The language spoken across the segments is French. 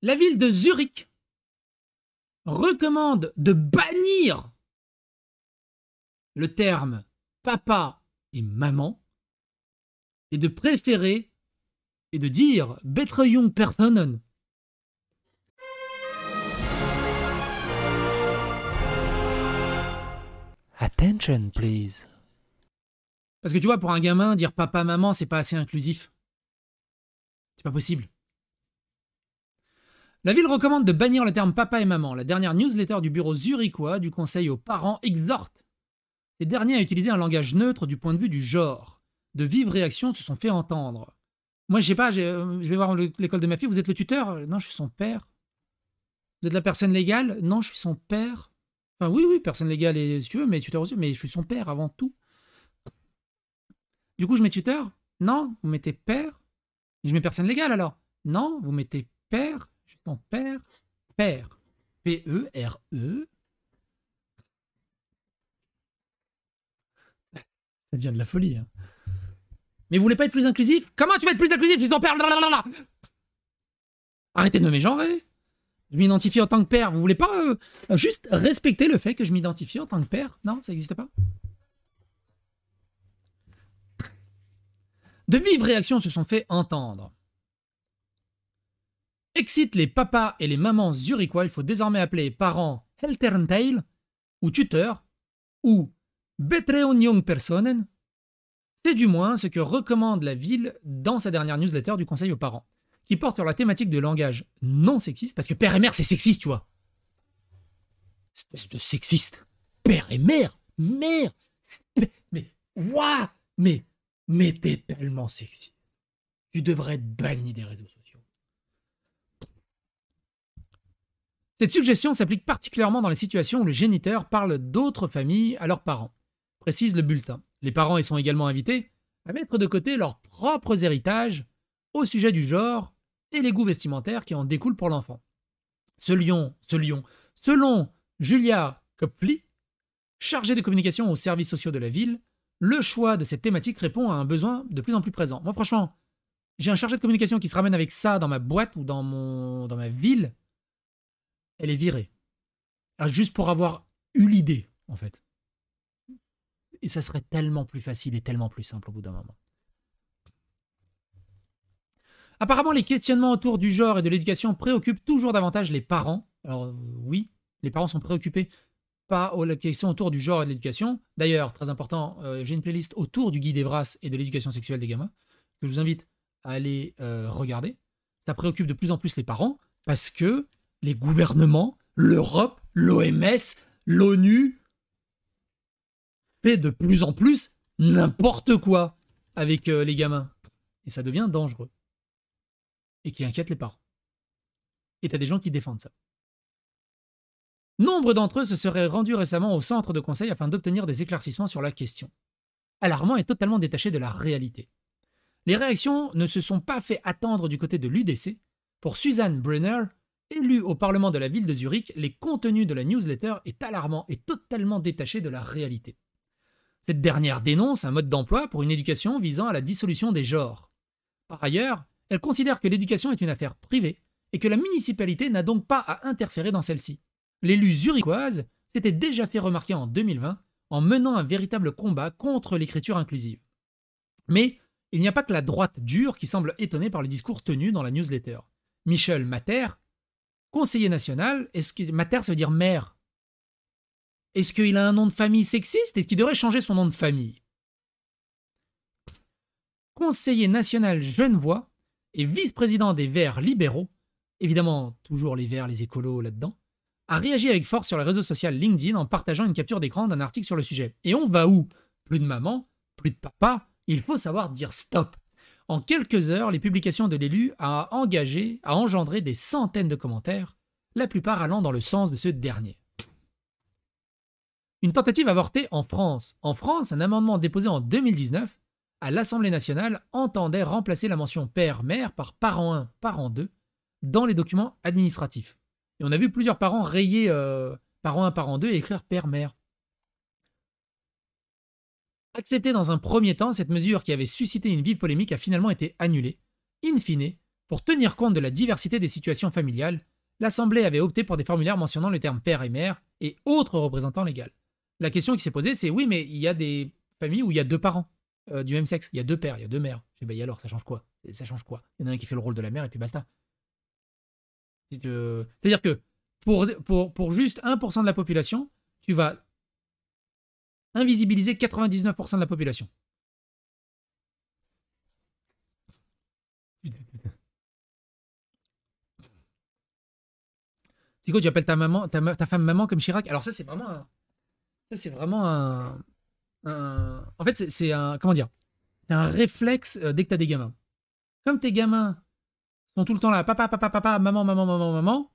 La ville de Zurich recommande de bannir le terme papa et maman et de préférer et de dire Betrayung Personen. Attention, please. Parce que tu vois, pour un gamin, dire papa, maman, c'est pas assez inclusif. C'est pas possible. La ville recommande de bannir le terme papa et maman. La dernière newsletter du bureau zurichois du conseil aux parents exhorte ces derniers à utiliser un langage neutre du point de vue du genre. De vives réactions se sont fait entendre. Moi, je sais pas, je vais voir l'école de ma fille. Vous êtes le tuteur? Non, je suis son père. Vous êtes la personne légale? Non, je suis son père. Enfin, oui, personne légale, et, si tu veux, mais tuteur aussi, mais je suis son père avant tout. Du coup, je mets tuteur? Non, vous mettez père. Je mets personne légale alors? Non, vous mettez père. Je suis ton père. Père. P-E-R-E. Ça devient de la folie. Hein. Mais vous voulez pas être plus inclusif? Comment tu vas être plus inclusif? Je suis ton père. Blablabla. Arrêtez de me mégenrer. Je m'identifie en tant que père. Vous voulez pas juste respecter le fait que je m'identifie en tant que père? Non, ça n'existe pas. De vives réactions se sont fait entendre. Excite les papas et les mamans zurichois, il faut désormais appeler parents Elternteil ou tuteurs ou Betreuungspersonen. C'est du moins ce que recommande la ville dans sa dernière newsletter du conseil aux parents, qui porte sur la thématique de langage non sexiste, parce que père et mère c'est sexiste, tu vois. Espèce de sexiste. Père et mère, mère, mais waouh, mais t'es tellement sexy. Tu devrais être banni des réseaux sociaux. Cette suggestion s'applique particulièrement dans les situations où le géniteur parle d'autres familles à leurs parents, précise le bulletin. Les parents y sont également invités à mettre de côté leurs propres héritages au sujet du genre et les goûts vestimentaires qui en découlent pour l'enfant. Selon Julia Kopfli, chargée de communication aux services sociaux de la ville, le choix de cette thématique répond à un besoin de plus en plus présent. Moi, franchement, j'ai un chargé de communication qui se ramène avec ça dans ma boîte ou dans ma ville, elle est virée. Alors, juste pour avoir eu l'idée, en fait. Et ça serait tellement plus facile et tellement plus simple au bout d'un moment. Apparemment, les questionnements autour du genre et de l'éducation préoccupent toujours davantage les parents. Alors oui, les parents sont préoccupés par la question autour du genre et de l'éducation. D'ailleurs, très important, j'ai une playlist autour du Guy Devras et de l'éducation sexuelle des gamins que je vous invite à aller regarder. Ça préoccupe de plus en plus les parents parce que les gouvernements, l'Europe, l'OMS, l'ONU fait de plus en plus n'importe quoi avec les gamins. Et ça devient dangereux. Et qui inquiète les parents. Et t'as des gens qui défendent ça. Nombre d'entre eux se seraient rendus récemment au centre de conseil afin d'obtenir des éclaircissements sur la question. Alarmant et totalement détaché de la réalité. Les réactions ne se sont pas fait attendre du côté de l'UDC. Pour Suzanne Brenner, élue au Parlement de la ville de Zurich, les contenus de la newsletter est alarmant et totalement détaché de la réalité. Cette dernière dénonce un mode d'emploi pour une éducation visant à la dissolution des genres. Par ailleurs, elle considère que l'éducation est une affaire privée et que la municipalité n'a donc pas à interférer dans celle-ci. L'élue zurichoise s'était déjà fait remarquer en 2020 en menant un véritable combat contre l'écriture inclusive. Mais il n'y a pas que la droite dure qui semble étonnée par le discours tenu dans la newsletter. Michel Mater, conseiller national, Mater ça veut dire maire. Est-ce qu'il a un nom de famille sexiste? Est-ce qu'il devrait changer son nom de famille? Conseiller national genevois et vice-président des Verts libéraux, évidemment toujours les Verts, les écolos là-dedans, a réagi avec force sur le réseau social LinkedIn en partageant une capture d'écran d'un article sur le sujet. Et on va où? Plus de maman, plus de papa, il faut savoir dire stop. En quelques heures, les publications de l'élu a engendré des centaines de commentaires, la plupart allant dans le sens de ce dernier. Une tentative avortée en France. En France, un amendement déposé en 2019 à l'Assemblée nationale entendait remplacer la mention père-mère par parent 1, parent 2 dans les documents administratifs. Et on a vu plusieurs parents rayer parent 1, parent 2 et écrire père-mère. Acceptée dans un premier temps, cette mesure qui avait suscité une vive polémique a finalement été annulée. In fine, Pour tenir compte de la diversité des situations familiales, l'Assemblée avait opté pour des formulaires mentionnant les termes père et mère et autres représentants légaux. La question qui s'est posée, c'est oui, mais il y a des familles où il y a deux parents du même sexe. Il y a deux pères, il y a deux mères. Je dis, bah, et alors, ça change quoi? Ça change quoi? Il y en a un qui fait le rôle de la mère et puis basta. C'est-à-dire que pour juste 1% de la population, tu vas invisibiliser 99% de la population. C'est quoi, tu appelles ta maman, ta femme maman comme Chirac? Alors ça, c'est vraiment en fait, c'est un, comment dire? C'est un réflexe dès que t'as des gamins. Comme tes gamins sont tout le temps là, papa, papa, papa, maman, maman, maman, maman,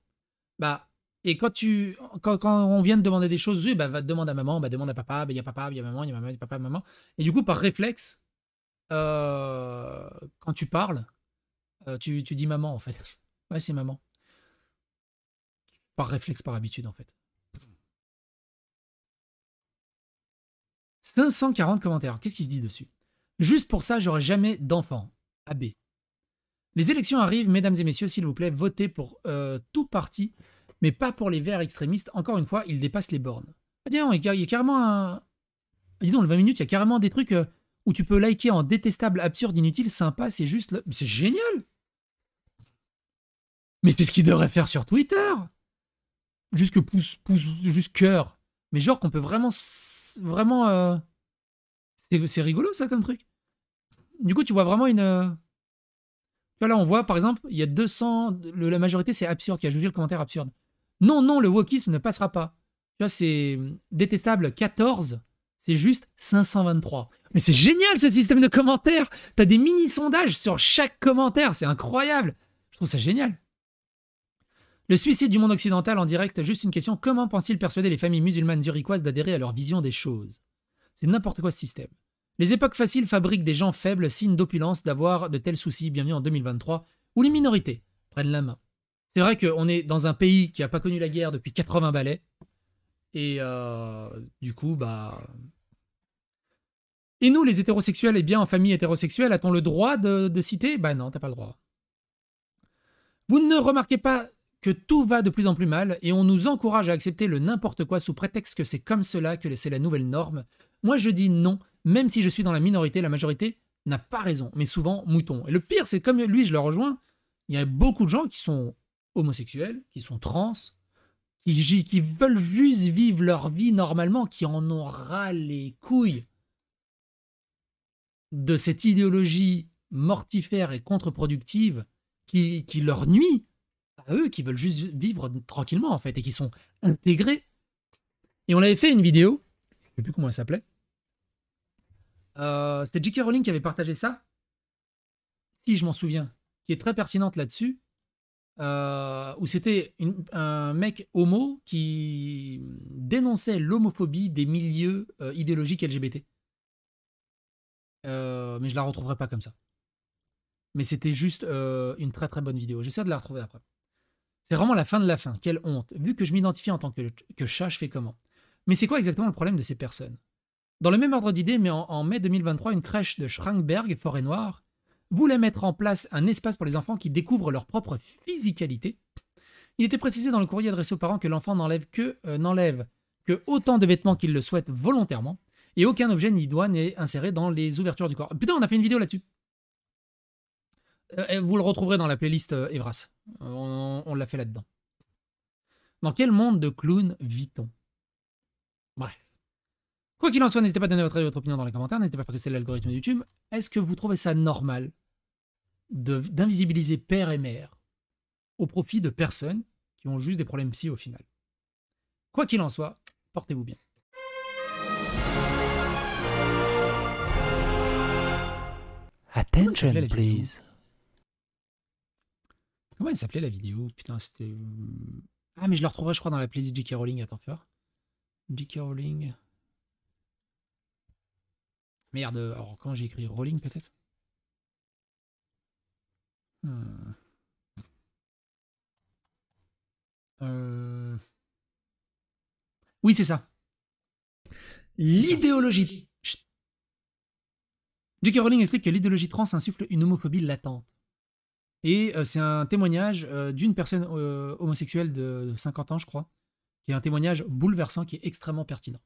bah, et quand on vient de demander des choses, oui, bah, va te demander à maman, bah, demande à papa, bah, il y a papa, il y a maman, il y a maman, il y a papa, maman. Et du coup, par réflexe, quand tu parles, tu dis maman, en fait. Ouais, c'est maman. Par réflexe, par habitude, en fait. 540 commentaires. Qu'est-ce qui se dit dessus? Juste pour ça, j'aurai jamais d'enfant. AB. Les élections arrivent, mesdames et messieurs, s'il vous plaît, votez pour tout parti, mais pas pour les verts extrémistes. Encore une fois, ils dépassent les bornes. Ah, tiens, il y a carrément un... Dis donc, le 20 minutes, il y a carrément des trucs où tu peux liker en détestable, absurde, inutile, sympa, c'est juste... C'est génial. Mais c'est ce qu'ils devraient faire sur Twitter. Juste que pouce, juste cœur. Mais genre qu'on peut vraiment... C'est rigolo, ça, comme truc. Du coup, tu vois vraiment une... Là, on voit, par exemple, il y a 200... La majorité, c'est absurde, qui a jugé le commentaire absurde. Non, non, le wokisme ne passera pas. Tu vois, c'est détestable 14, c'est juste 523. Mais c'est génial, ce système de commentaires. T'as des mini-sondages sur chaque commentaire, c'est incroyable. Je trouve ça génial. Le suicide du monde occidental en direct, juste une question. Comment pense-t-il persuader les familles musulmanes zurichoises d'adhérer à leur vision des choses? C'est n'importe quoi ce système. Les époques faciles fabriquent des gens faibles, signe d'opulence d'avoir de tels soucis. Bienvenue en 2023, où les minorités prennent la main. C'est vrai qu'on est dans un pays qui n'a pas connu la guerre depuis 80 balais. Et du coup, bah... Et nous, les hétérosexuels, eh bien, en famille hétérosexuelle, a-t-on le droit de citer? Bah non, t'as pas le droit. Vous ne remarquez pas que tout va de plus en plus mal et on nous encourage à accepter le n'importe quoi sous prétexte que c'est comme cela, que c'est la nouvelle norme. Moi, je dis non, même si je suis dans la minorité, la majorité n'a pas raison, mais souvent mouton. Et le pire, c'est comme lui, je le rejoins, il y a beaucoup de gens qui sont homosexuels, qui sont trans, qui veulent juste vivre leur vie normalement, qui en ont ras les couilles de cette idéologie mortifère et contre-productive qui leur nuit à eux, qui veulent juste vivre tranquillement, en fait, et qui sont intégrés. Et on avait fait une vidéo, je ne sais plus comment elle s'appelait, c'était J.K. Rowling qui avait partagé ça, si je m'en souviens, qui est très pertinente là-dessus, où c'était un mec homo qui dénonçait l'homophobie des milieux idéologiques LGBT. Mais je la retrouverai pas comme ça. Mais c'était juste une très très bonne vidéo. J'essaie de la retrouver après. C'est vraiment la fin de la fin. Quelle honte. Vu que je m'identifie en tant que chat, je fais comment? Mais c'est quoi exactement le problème de ces personnes? Dans le même ordre d'idée, mais en mai 2023, une crèche de Schrankberg, Forêt-Noire, voulait mettre en place un espace pour les enfants qui découvrent leur propre physicalité. Il était précisé dans le courrier adressé aux parents que l'enfant n'enlève que autant de vêtements qu'il le souhaite volontairement, et aucun objet ni doigt n'est inséré dans les ouvertures du corps. Putain, on a fait une vidéo là-dessus. Vous le retrouverez dans la playlist Evras. On l'a fait là-dedans. Dans quel monde de clowns vit-on? Bref. Quoi qu'il en soit, n'hésitez pas à donner votre avis et votre opinion dans les commentaires. N'hésitez pas à passer l'algorithme de YouTube. Est-ce que vous trouvez ça normal d'invisibiliser père et mère au profit de personnes qui ont juste des problèmes psy au final? Quoi qu'il en soit, portez-vous bien. Attention, please. Comment elle s'appelait la vidéo? Putain, c'était... Ah, mais je la retrouverai, je crois, dans la playlist J.K. Rowling. Attends, fais voir. J.K. Rowling. Merde, alors comment j'ai écrit? Rowling, peut-être? Oui, c'est ça. L'idéologie... J.K. Rowling explique que l'idéologie trans insuffle une homophobie latente. Et c'est un témoignage d'une personne homosexuelle de 50 ans, je crois, qui est un témoignage bouleversant, qui est extrêmement pertinent.